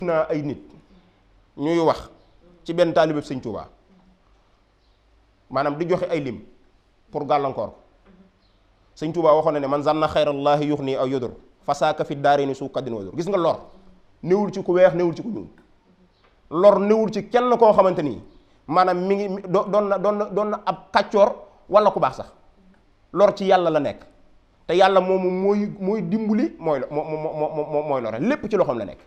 naa ay nit ñuy wax ci benn taalibe sëñ Tuubaa maanaam di joxe ay lim pour gàllankoor ko sëñ Tuubaa waxoon na ne man zanna xayrallaahi yux nii aw yodur fasaaka fi daarini su kaddin wadur. gis nga lor newul ci ku weex newul ci ku ñuul, lor newul ci kenn koo xamante nii maanaam mi ngi doon na ab kàccoor wala ku baax sax. lor ci yàlla la nekk te yàlla moomu mooy dimbali mooy lore, lépp ci loxoom la nekk.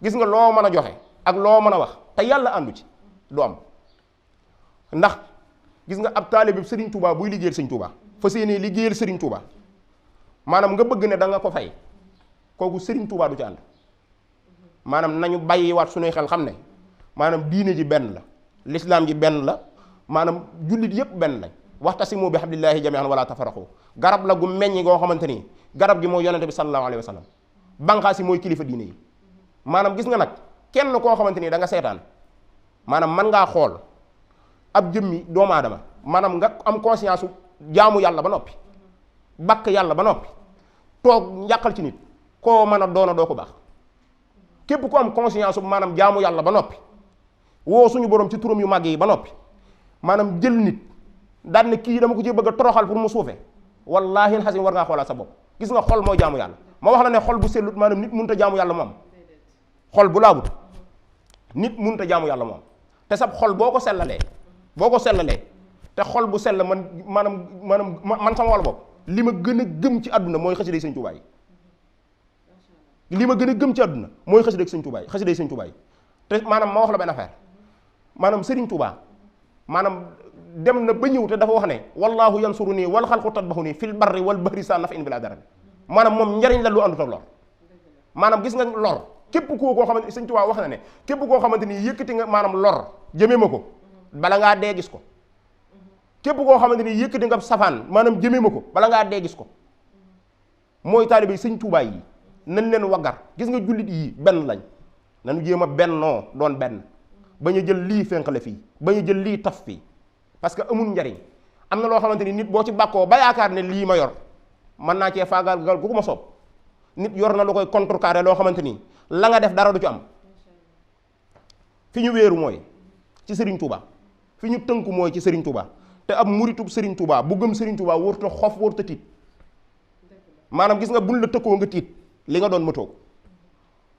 gis nga loo mën a joxe ak loo mën a wax te yàlla àndu ci du am. ndax gis nga ab taalibe Serigne Touba buy liggéeyal Serigne Touba fas yéenee liggéeyal Serigne Touba maanaam nga bëgg ne da nga ko fay kooku Serigne Touba du ci ànd. maanaam nañu bàyyiwaat suñuy xel xam ne maanaam diine ji benn la, lislaam ji benn la, maanaam jullit yépp benn lañ. waxtasimu bi hablillahi jami'an wala tafarraqu. garab la gu meññi goo xamante ni garab gi mooy yonente bi sallallahu alayhi wa sallam, banqaas yi mooy kilifa diine yi. maanaam gis nga nag kenn koo xamante ni da nga seetaan maanaam mën ngaa xool ab jëmmi doomu aadama maanaam nga am conscience su jaamu yàlla ba noppi bakk yàlla ba noppi toog yàqal ci nit koo mën a doona doo ko baax. képp ku am conscience su maanaam jaamu yàlla ba noppi woo suñu borom ci turam yu màgg yi ba noppi maanaam jël nit daan ne kii dama ko ci bëgg a toroxal pour mu suufe wallaahi alxasim war ngaa xoolaat sa bopp. gis nga xol mooy jaamu yàlla. ma wax la ne xol bu sellut maanaam nit mënut a jaamu yàlla moom. xol bu laabut nit mënut a jaamu yàlla moom te sab xol boo ko sellalee te xol bu sell man sama wàll bopp li ma gën a gëm ci àdduna mooy xasida Sëñ Tuubaa yi. li ma gën a gëm ci àdduna mooy xasida Sëñ Tuubaa yi xasida Sëñ Tuubaa yi te maanaam ma wax la benn affaire maanaam Sëriñ Tuubaa maanaam dem na ba ñëw te dafa wax ne wallahu yansuru nii wal xalqu tatbaxu nii fil barri wal bahri sa naf in bila dara maanaam moom njariñ la lu àndut ak lor. maanaam gis nga lor képp koo xamante Sëñ Tuubaa wax na ne képp koo xamante ni yëkkati nga maanaam lor jëmee ma ko bala ngaa dee gis ko. képp koo xamante ni yëkkati nga safaan maanaam jëmee ma ko bala ngaa dee gis ko. mooy taalibe Sëñ Tuubaa yi nañ leen waggar. gis nga jullit yi benn lañ nañu jéem a bennoo doon benn bañ a jël lii fénqale fii bañ a jël lii taf fii parce que amul njariñ. am na loo xamante ni nit boo ci bàkkoo ba yaakaar ne lii ma yor mën naa cee faagaagal gu ko ma soob nit yor na lu koy contrecarrer loo xamante ni la nga def dara du ci am. fi ñu wéeru mooy ci Serigne Touba fi ñu tënku mooy ci Serigne Touba te ab muritub Serigne Touba bu gëm Serigne Touba wërta xof wërta tiit. maanaam gis nga buñ la tëkkoo nga tiit li nga doon mëtoo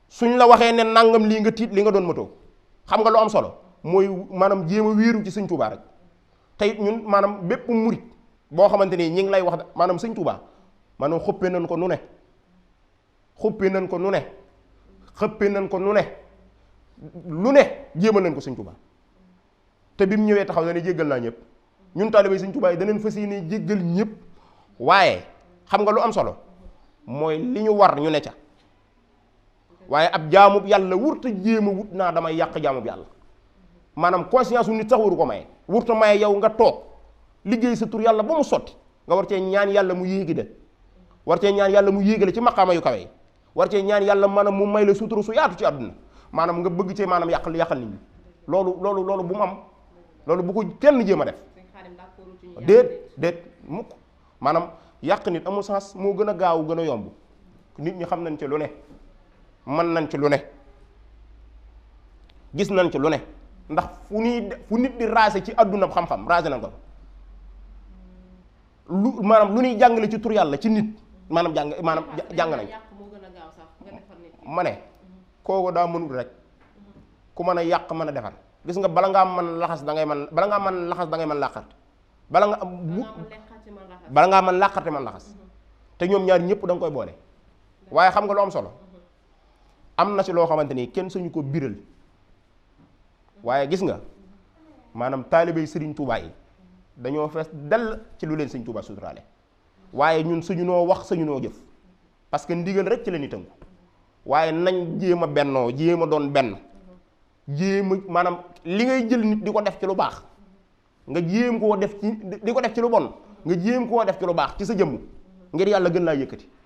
suñ la waxee ne nangam lii nga tiit li nga doon mëtoo. xam nga lu am solo mooy maanaam jéem a wéeru ci Sëñ Touba rek tey ñun maanaam bépp murit boo xamante ni ñi ngi lay wax maanaam Sëñ Touba maanaam xuppee nañ ko nu ne xuppee nañ ko nu ne xëppee nañ ko nu ne lu ne jéemal nañ ko Sëñ Touba te bi mu ñëwee taxaw na ne jéggal naa ñëpp ñun taalibe Sëñ Touba yi daneen fas yéene jéggal ñëpp. waaye xam nga lu am solo mooy li ñu war ñu ne ca waaye ab jaamub yàlla wurta jéem a wut naa damay yàq jaamub yàlla maanaam conscience wu nit sax waru ko maye wurta maye yow nga toog liggéey sa tur yàlla ba mu sotti nga war cee ñaan yàlla mu yéegi de war cee ñaan yàlla mu yéegale ci maqaama yu kawe yi war cee ñaan yàlla maanaam mu may la sutura su yaatu ci àdduna maanaam nga bëgg cee maanaam yàqal nit ñi loolu bu mu am loolu bu ko kenn jéem a def déet mukk maanaam yàq nit amul sens moo gën a gaaw gën a yomb nit ñi xam nañ ci lu ne mën nañ ci lu ne gis nañ ci lu ne ndax fu nit di raase ci àdduna xam-xam raase nañ ko maanaam lu ñuy jàngale ci tur yàlla ci nit maanaam jàng nañ ma ne kooku daa mënul rek ku mën a yàq mën a defar gis nga bala ngaa mën laxas da ngay mën làqat bala ngaa mën làqarte man laxas te ñoom ñaar ñëpp da nga koy boole waaye xam nga lu am solo am na ci loo xamante ni kenn suñu ko biral waaye gis nga maanaam taalibey Serigne Touba yi dañoo fees dell ci lu leen Serigne Touba suturaale waaye ñun suñu noo wax suñu noo jëf parce que ndigal rek ci la ñuy tënku waaye nañ jéem a bennoo jéem a doon benn jéem a maanaam li ngay jël nit di ko def ci lu baax nga jéem koo def ci di ko def ci lu bon nga jéem koo def ci lu baax ci sa jëmm ngir yàlla gën laa yëkkati